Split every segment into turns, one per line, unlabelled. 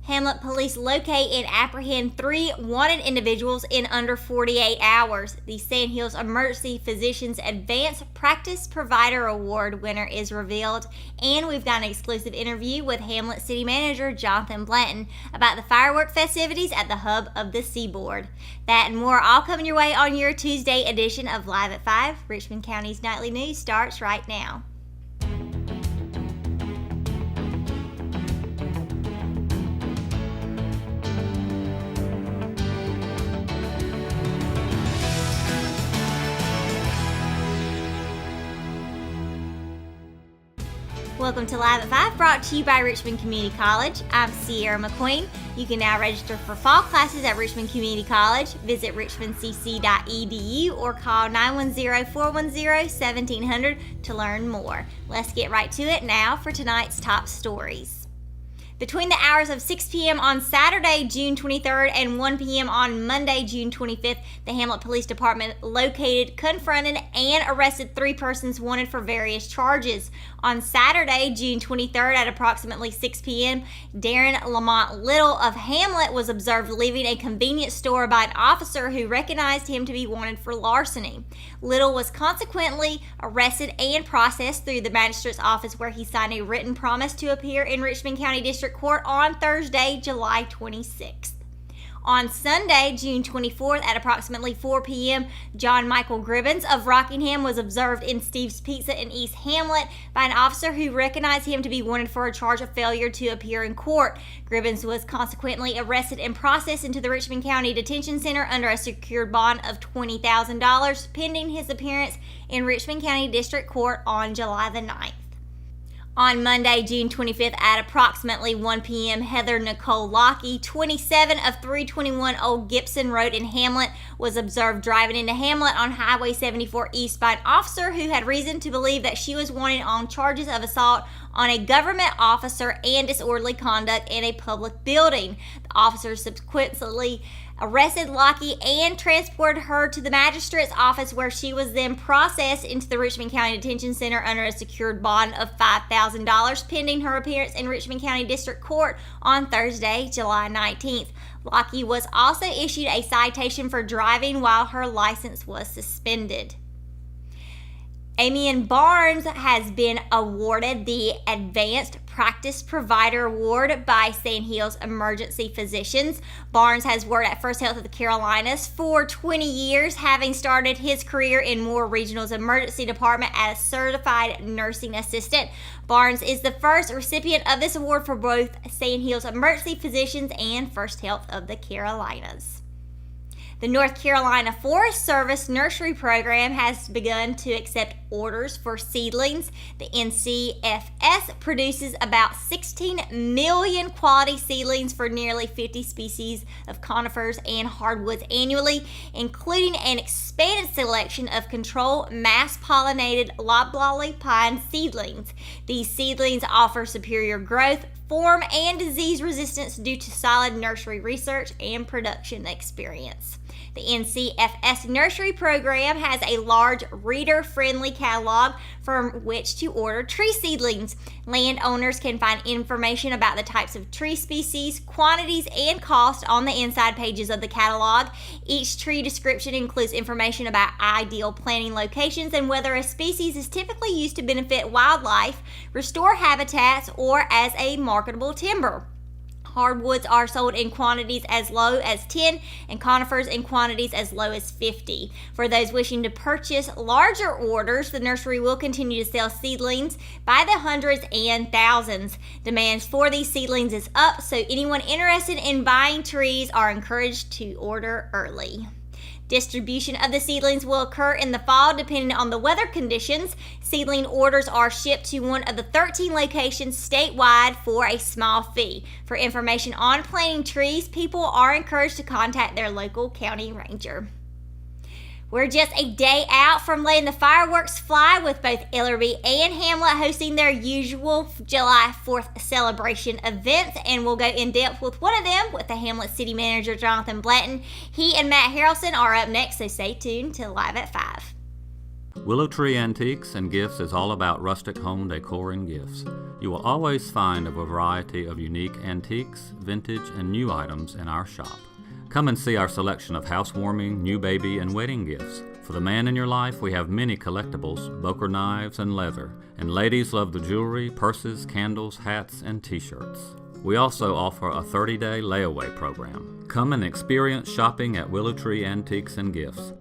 Hamlet police locate and apprehend 3 wanted individuals in under 48 hours. The Sand Hills Emergency Physicians Advanced Practice Provider Award winner is revealed. And we've got an exclusive interview with Hamlet City Manager Jonathan Blanton about the firework festivities at the hub of the Seaboard. That and more all coming your way on your Tuesday edition of Live at 5. Richmond County's Nightly News starts right now. Welcome to Live at 5, brought to you by Richmond Community College. I'm Sierra McQueen. You can now register for fall classes at Richmond Community College. Visit richmondcc.edu or call 910-410-1700 to learn more. Let's get right to it now for tonight's top stories. Between the hours of 6 p.m. on Saturday, June 23rd and 1 p.m. on Monday, June 25th, the Hamlet Police Department located, confronted, and arrested 3 persons wanted for various charges. On Saturday, June 23rd at approximately 6 p.m., Darren Lamont Little of Hamlet was observed leaving a convenience store by an officer who recognized him to be wanted for larceny. Little was consequently arrested and processed through the magistrate's office, where he signed a written promise to appear in Richmond County District Court on Thursday, July 26th. On Sunday, June 24th at approximately 4 p.m., John Michael Gribbins of Rockingham was observed in Steve's Pizza in East Hamlet by an officer who recognized him to be wanted for a charge of failure to appear in court. Gribbins was consequently arrested and processed into the Richmond County Detention Center under a secured bond of $20,000 pending his appearance in Richmond County District Court on July the 9th. On Monday, June 25th at approximately 1 p.m., Heather Nicole Lockie, 27 of 321 Old Gibson Road in Hamlet, was observed driving into Hamlet on Highway 74 East by an officer who had reason to believe that she was wanted on charges of assault on a government officer and disorderly conduct in a public building. The officer subsequently arrested Lockie and transported her to the magistrate's office, where she was then processed into the Richmond County Detention Center under a secured bond of $5,000 pending her appearance in Richmond County District Court on Thursday, July 19th. Lockie was also issued a citation for driving while her license was suspended. Amian Barnes has been awarded the Advanced Practice Provider Award by Sand Hills Emergency Physicians. Barnes has worked at First Health of the Carolinas for 20 years, having started his career in Moore Regional's emergency department as a certified nursing assistant. Barnes is the first recipient of this award for both Sand Hills Emergency Physicians and First Health of the Carolinas. The North Carolina Forest Service Nursery Program has begun to accept orders for seedlings. The NCFS produces about 16 million quality seedlings for nearly 50 species of conifers and hardwoods annually, including an expanded selection of controlled mass-pollinated loblolly pine seedlings. These seedlings offer superior growth, form, and disease resistance due to solid nursery research and production experience. The NCFS Nursery Program has a large reader-friendly catalog from which to order tree seedlings. Landowners can find information about the types of tree species, quantities, and cost on the inside pages of the catalog. Each tree description includes information about ideal planting locations and whether a species is typically used to benefit wildlife, restore habitats, or as a marketable timber. Hardwoods are sold in quantities as low as 10 and conifers in quantities as low as 50. For those wishing to purchase larger orders, the nursery will continue to sell seedlings by the hundreds and thousands. Demands for these seedlings is up, so anyone interested in buying trees are encouraged to order early. Distribution of the seedlings will occur in the fall depending on the weather conditions. Seedling orders are shipped to one of the 13 locations statewide for a small fee. For information on planting trees, people are encouraged to contact their local county ranger. We're just a day out from letting the fireworks fly, with both Ellerbe and Hamlet hosting their usual July 4th celebration events, and we'll go in depth with one of them with the Hamlet City Manager Jonathan Blanton. He and Matt Harrelson are up next, so stay tuned to Live at 5.
Willow Tree Antiques and Gifts is all about rustic home decor and gifts. You will always find a variety of unique antiques, vintage, and new items in our shop. Come and see our selection of housewarming, new baby, and wedding gifts. For the man in your life, we have many collectibles, Boker knives, and leather. And ladies love the jewelry, purses, candles, hats, and t-shirts. We also offer a 30-day layaway program. Come and experience shopping at Willow Tree Antiques and Gifts.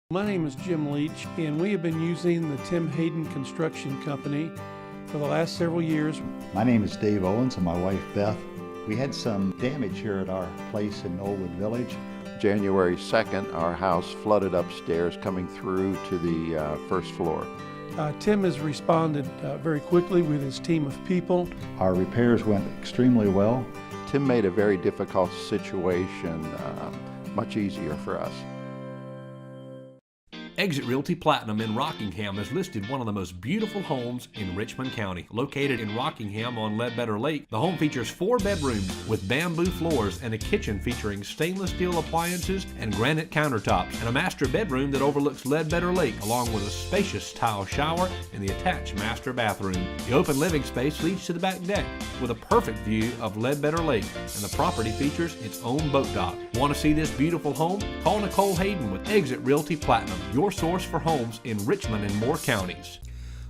My name is Jim Leach, and we have been using the Tim Hayden Construction Company for the last several years.
My name is Dave Owens and my wife Beth. We had some damage here at our place in Knollwood Village.
January 2nd, our house flooded upstairs coming through to the first floor.
Tim has responded very quickly with his team of people.
Our repairs went extremely well.
Tim made a very difficult situation much easier for us.
Exit Realty Platinum in Rockingham has listed one of the most beautiful homes in Richmond County. Located in Rockingham on Ledbetter Lake, the home features 4 bedrooms with bamboo floors and a kitchen featuring stainless steel appliances and granite countertops, and a master bedroom that overlooks Ledbetter Lake, along with a spacious tile shower and the attached master bathroom. The open living space leads to the back deck with a perfect view of Ledbetter Lake, and the property features its own boat dock. Want to see this beautiful home? Call Nicole Hayden with Exit Realty Platinum, your source for homes in Richmond and Moore counties.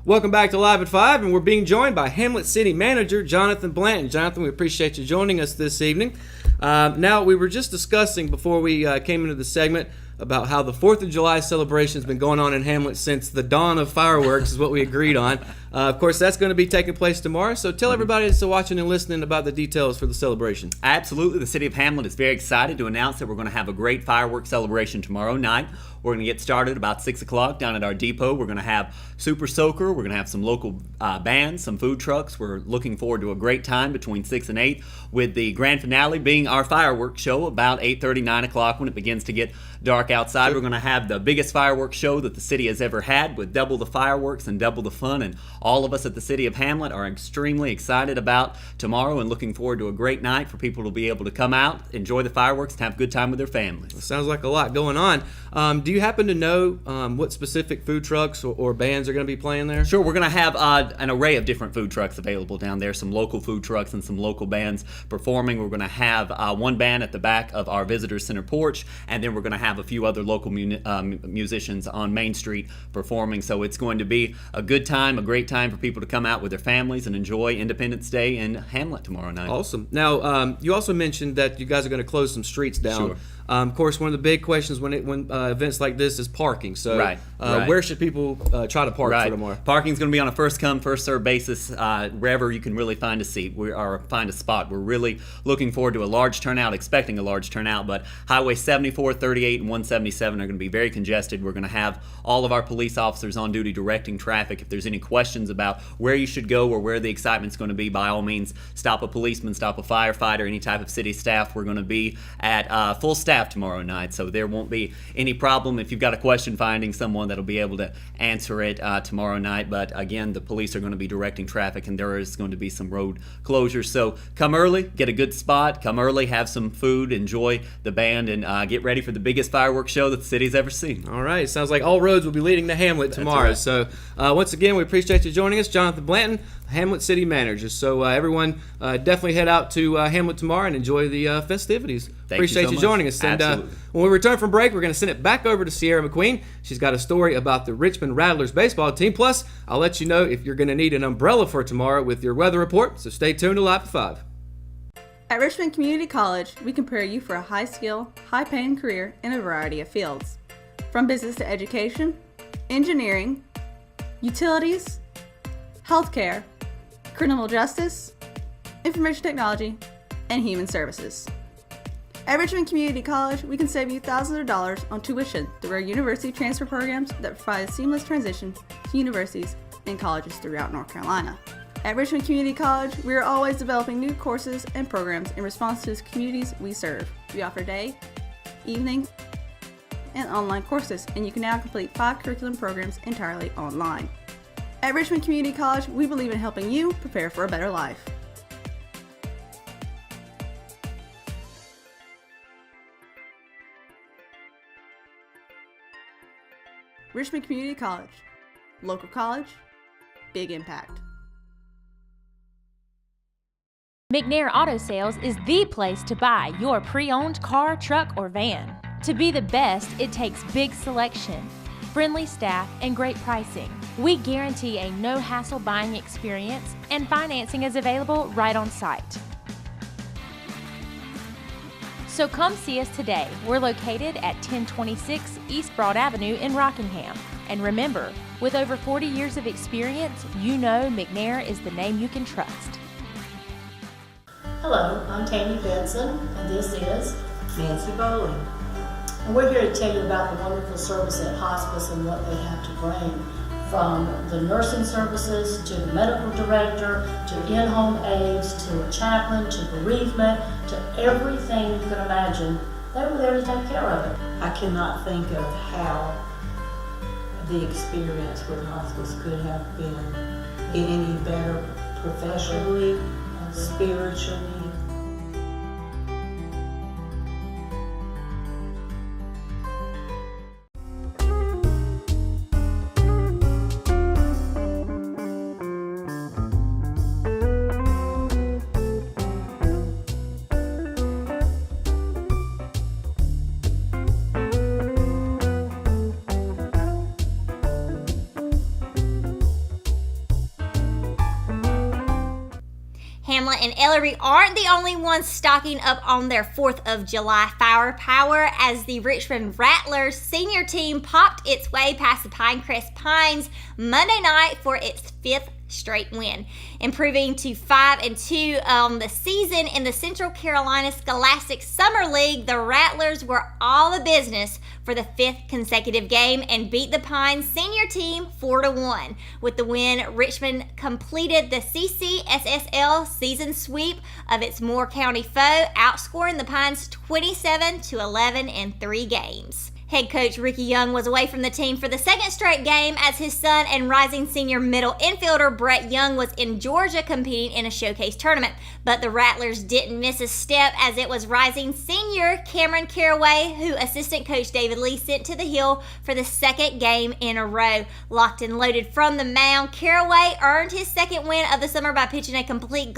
Welcome back to Live at 5, and we're being joined by Hamlet City Manager Jonathan Blanton. Jonathan, we appreciate you joining us this evening. Now, we were just discussing before we came into the segment about how the 4th of July celebration has been going on in Hamlet since the dawn of fireworks is what we agreed on. Of course, that's going to be taking place tomorrow, so tell everybody that's watching and listening about the details for the celebration.
Absolutely. The City of Hamlet is very excited to announce that we're going to have a great fireworks celebration tomorrow night. We're going to get started about 6 o'clock down at our depot. We're going to have Super Soaker. We're going to have some local bands, some food trucks. We're looking forward to a great time between 6 and 8, with the grand finale being our fireworks show about 8:30, 9 o'clock when it begins to get dark outside. We're going to have the biggest fireworks show that the city has ever had, with double the fireworks and double the fun. And all of us at the City of Hamlet are extremely excited about tomorrow and looking forward to a great night for people to be able to come out, enjoy the fireworks, and have a good time with their families.
It sounds like a lot going on. Do you happen to know what specific food trucks or bands are going to be playing there?
Sure, we're going to have an array of different food trucks available down there, some local food trucks and some local bands performing. We're going to have one band at the back of our visitor center porch, and then we're going to have a few other local musicians on Main Street performing. So it's going to be a good time, a great time for people to come out with their families and enjoy Independence Day in Hamlet tomorrow night.
Awesome. Now, you also mentioned that you guys are going to close some streets down.
Sure.
Of course, one of the big questions when events like this is parking. So,
Right.
Where should people try to park for tomorrow?
Parking's going to be on a first-come, first-served basis wherever you can really find a seat or find a spot. We're really looking forward to a large turnout, expecting a large turnout, but Highway 74, 38, and 177 are going to be very congested. We're going to have all of our police officers on duty directing traffic. If there's any questions about where you should go or where the excitement's going to be, by all means, stop a policeman, stop a firefighter, any type of city staff. We're going to be at full staff tomorrow night, so there won't be any problem if you've got a question finding someone that'll be able to answer it tomorrow night. But again, the police are going to be directing traffic, and there is going to be some road closures. So come early, get a good spot, come early, have some food, enjoy the band, and get ready for the biggest fireworks show that the city's ever seen.
All right, sounds like all roads will be leading to Hamlet tomorrow.
Right.
So once again, we appreciate you joining us, Jonathan Blanton, Hamlet City Manager. So everyone definitely head out to Hamlet tomorrow and enjoy the festivities. Appreciate you joining us. And when we return from break, we're going to send it back over to Sierra McQueen. She's got a story about the Richmond Rattlers baseball team. Plus, I'll let you know if you're going to need an umbrella for tomorrow with your weather report. So stay tuned to Live at 5.
At Richmond Community College, we can prepare you for a high-skill, high-paying career in a variety of fields. From business to education, engineering, utilities, healthcare, criminal justice, information technology, and human services. At Richmond Community College, we can save you thousands of dollars on tuition through our university transfer programs that provide a seamless transition to universities and colleges throughout North Carolina. At Richmond Community College, we are always developing new courses and programs in response to the communities we serve. We offer day, evening, and online courses, and you can now complete 5 curriculum programs entirely online. At Richmond Community College, we believe in helping you prepare for a better life. Richmond Community College. Local college, big impact.
McNair Auto Sales is the place to buy your pre-owned car, truck, or van. To be the best, it takes big selection, friendly staff, and great pricing. We guarantee a no-hassle buying experience, and financing is available right on site. So come see us today. We're located at 1026 East Broad Avenue in Rockingham. And remember, with over 40 years of experience, you know McNair is the name you can trust.
Hello, I'm Tammy Benson, and this is
Nancy Bowling.
And we're here to tell you about the wonderful service at hospice and what they have to bring, from the nursing services to the medical director to in-home aides to a chaplain to bereavement to everything you can imagine. They were there to take care of it.
I cannot think of how the experience with hospice could have been any better professionally, spiritually.
Hamlet and Ellery aren't the only ones stocking up on their 4th of July firepower, as the Richmond Rattlers senior team popped its way past the Pinecrest Pines Monday night for its 5th straight win, improving to 5-2 on the season. In the Central Carolina Scholastic Summer League, the Rattlers were all the business for the 5th consecutive game and beat the Pines senior team 4-1. With the win, Richmond completed the CCSSL season sweep of its Moore County foe, outscoring the Pines 27-11 in 3 games. Head coach Ricky Young was away from the team for the 2nd straight game, as his son and rising senior middle infielder Brett Young was in Georgia competing in a showcase tournament. But the Rattlers didn't miss a step, as it was rising senior Cameron Caraway who assistant coach David Lee sent to the hill for the 2nd game in a row. Locked and loaded from the mound, Caraway earned his 2nd win of the summer by pitching a complete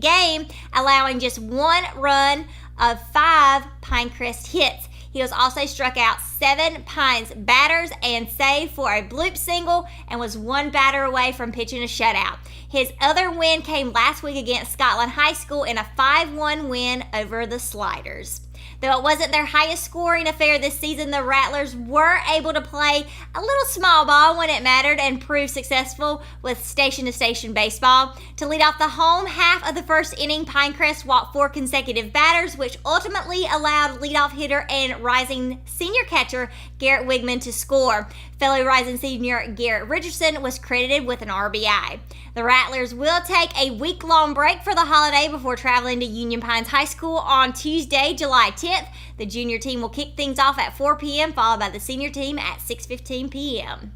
game, allowing just 1 run of 5 Pinecrest hits. He was also struck out 7 Pines batters and saved for a bloop single, and was 1 batter away from pitching a shutout. His other win came last week against Scotland High School in a 5-1 win over the Sliders. Though it wasn't their highest scoring affair this season, the Rattlers were able to play a little small ball when it mattered and proved successful with station-to-station baseball. To lead off the home half of the 1st inning, Pinecrest walked 4 consecutive batters, which ultimately allowed leadoff hitter and rising senior catcher Garrett Wigman to score. Fellow rising senior Garrett Richardson was credited with an RBI. The Rattlers will take a week-long break for the holiday before traveling to Union Pines High School on Tuesday, July 10th. The junior team will kick things off at 4 p.m., followed by the senior team at 6:15 p.m.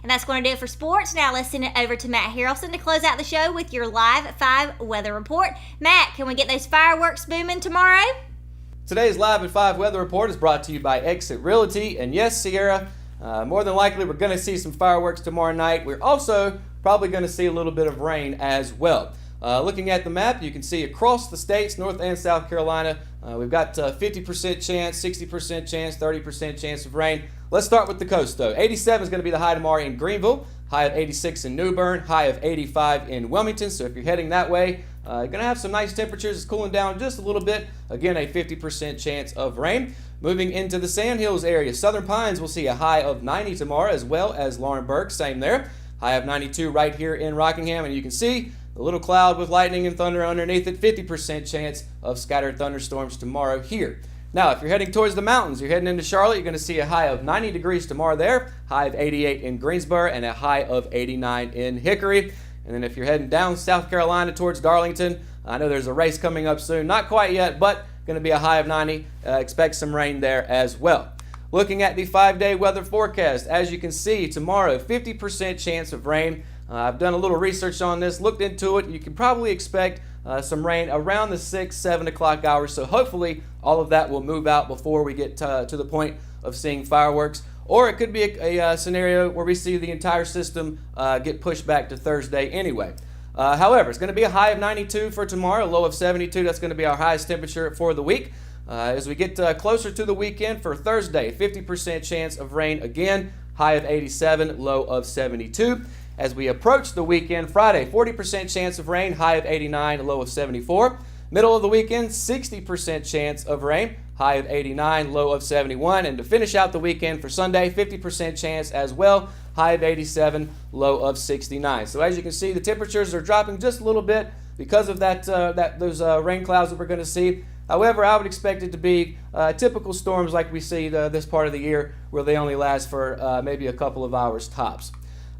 And that's going to do it for sports. Now let's send it over to Matt Harrelson to close out the show with your Live at 5 weather report. Matt, can we get those fireworks booming tomorrow?
Today's Live at 5 weather report is brought to you by Exit Realty. And yes, Sierra, more than likely we're going to see some fireworks tomorrow night. We're also probably going to see a little bit of rain as well. Looking at the map, you can see across the states, North and South Carolina, we've got 50% chance, 60% chance, 30% chance of rain. Let's start with the coast, though. 87 is going to be the high tomorrow in Greenville, high of 86 in New Bern, high of 85 in Wilmington. So if you're heading that way, you're going to have some nice temperatures. It's cooling down just a little bit. Again, a 50% chance of rain. Moving into the Sandhills area, Southern Pines will see a high of 90 tomorrow, as well as Laurinburg, same there. High of 92 right here in Rockingham, and you can see A little cloud with lightning and thunder underneath it, 50% chance of scattered thunderstorms tomorrow here. Now, if you're heading towards the mountains, you're heading into Charlotte, you're going to see a high of 90 degrees tomorrow there, high of 88 in Greensboro, and a high of 89 in Hickory. And then if you're heading down South Carolina towards Darlington, I know there's a race coming up soon. Not quite yet, but going to be a high of 90. Expect some rain there as well. Looking at the 5-day weather forecast, as you can see, tomorrow, 50% chance of rain. I've done a little research on this, looked into it. You can probably expect some rain around the 6, 7 o'clock hours. So hopefully all of that will move out before we get to the point of seeing fireworks. Or it could be a scenario where we see the entire system get pushed back to Thursday anyway. However, it's going to be a high of 92 for tomorrow, a low of 72. That's going to be our highest temperature for the week. As we get closer to the weekend for Thursday, 50% chance of rain again, high of 87, low of 72. As we approach the weekend, Friday, 40% chance of rain, high of 89, low of 74. Middle of the weekend, 60% chance of rain, high of 89, low of 71. And to finish out the weekend for Sunday, 50% chance as well, high of 87, low of 69. So as you can see, the temperatures are dropping just a little bit because of those rain clouds that we're going to see. However, I would expect it to be typical storms like we see this part of the year, where they only last for maybe a couple of hours tops.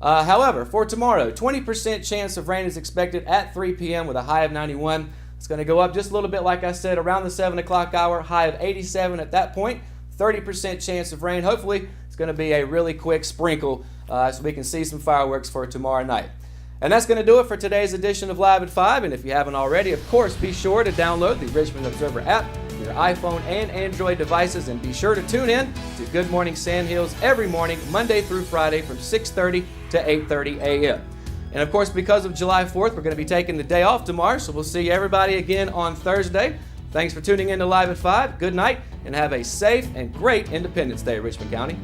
However, for tomorrow, 20% chance of rain is expected at 3 p.m. with a high of 91. It's going to go up just a little bit, like I said, around the 7 o'clock hour, high of 87 at that point. 30% chance of rain. Hopefully, it's going to be a really quick sprinkle so we can see some fireworks for tomorrow night. And that's going to do it for today's edition of Live at 5. And if you haven't already, of course, be sure to download the Richmond Observer app for your iPhone and Android devices. And be sure to tune in to Good Morning Sandhills every morning, Monday through Friday from 6:30 to 8:30 a.m. And of course, because of July 4th, we're going to be taking the day off tomorrow. So we'll see everybody again on Thursday. Thanks for tuning in to Live at 5. Good night, and have a safe and great Independence Day, Richmond County.